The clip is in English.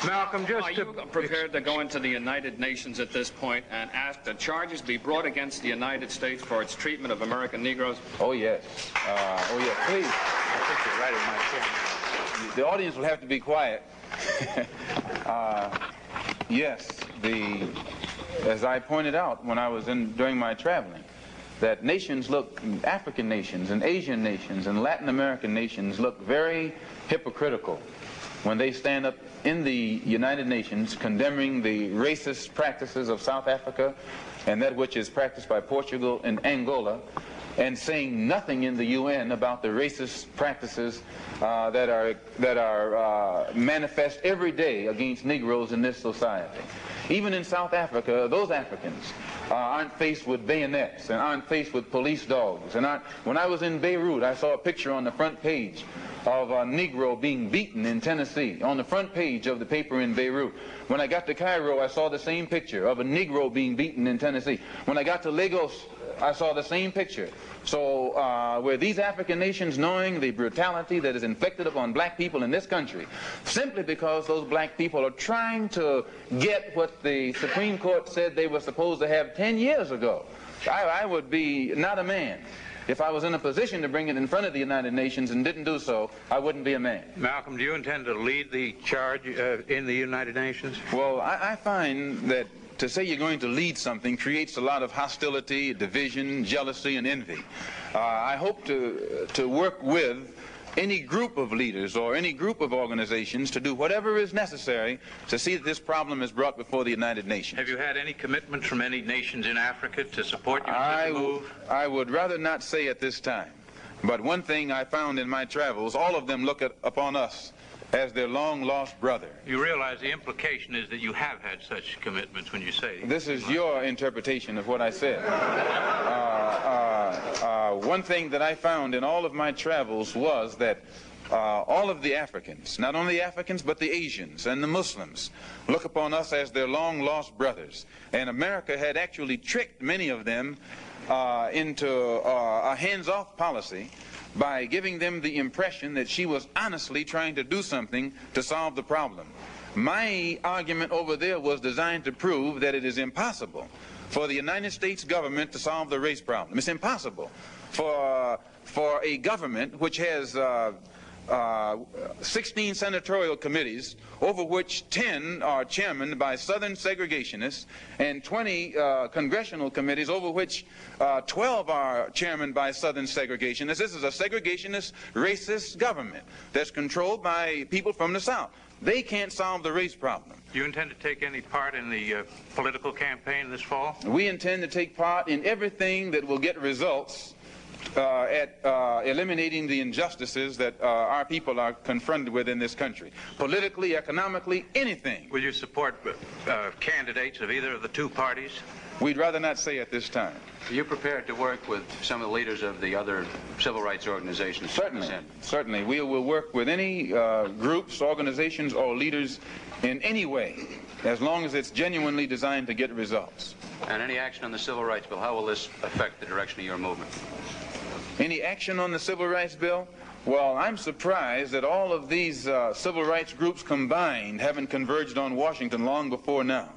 Malcolm, Are you prepared to go into the United Nations at this point and ask that charges be brought against the United States for its treatment of American Negroes? Oh, yes. Oh, yes, please. I think you're right in my chair. The audience will have to be quiet. Yes, as I pointed out when I was during my traveling, that nations look, African nations and Asian nations and Latin American nations look very hypocritical when they stand up in the United Nations condemning the racist practices of South Africa and that which is practiced by Portugal and Angola, and saying nothing in the UN about the racist practices that are manifest every day against Negroes in this society. Even in South Africa, those Africans aren't faced with bayonets and aren't faced with police dogs. And when I was in Beirut, I saw a picture on the front page of a Negro being beaten in Tennessee, on the front page of the paper in Beirut. When I got to Cairo, I saw the same picture of a Negro being beaten in Tennessee. When I got to Lagos, I saw the same picture. So were these African nations knowing the brutality that is inflicted upon black people in this country, simply because those black people are trying to get what the Supreme Court said they were supposed to have 10 years ago? I would be not a man. If I was in a position to bring it in front of the United Nations and didn't do so, I wouldn't be a man. Malcolm, do you intend to lead the charge in the United Nations? Well, I find that to say you're going to lead something creates a lot of hostility, division, jealousy, and envy. I hope to work with any group of leaders or any group of organizations to do whatever is necessary to see that this problem is brought before the United Nations. Have you had any commitments from any nations in Africa to support you in such a move? I would rather not say at this time. But one thing I found in my travels, all of them look upon us as their long-lost brother. You realize the implication is that you have had such commitments when you say... This is your interpretation of what I said. One thing that I found in all of my travels was that all of the Africans, not only Africans but the Asians and the Muslims, look upon us as their long-lost brothers. And America had actually tricked many of them into a hands-off policy by giving them the impression that she was honestly trying to do something to solve the problem. My argument over there was designed to prove that it is impossible for the United States government to solve the race problem. It's impossible for a government which has 16 senatorial committees, over which 10 are chairmaned by Southern segregationists, and 20 congressional committees, over which 12 are chairmaned by Southern segregationists. This is a segregationist, racist government that's controlled by people from the South. They can't solve the race problem. Do you intend to take any part in the political campaign this fall? We intend to take part in everything that will get results at eliminating the injustices that our people are confronted with in this country. Politically, economically, anything. Will you support candidates of either of the two parties? We'd rather not say at this time. Are you prepared to work with some of the leaders of the other civil rights organizations? Certainly. Certainly. We will work with any groups, organizations, or leaders in any way, as long as it's genuinely designed to get results. And any action on the civil rights bill, how will this affect the direction of your movement? Any action on the civil rights bill? Well, I'm surprised that all of these civil rights groups combined haven't converged on Washington long before now.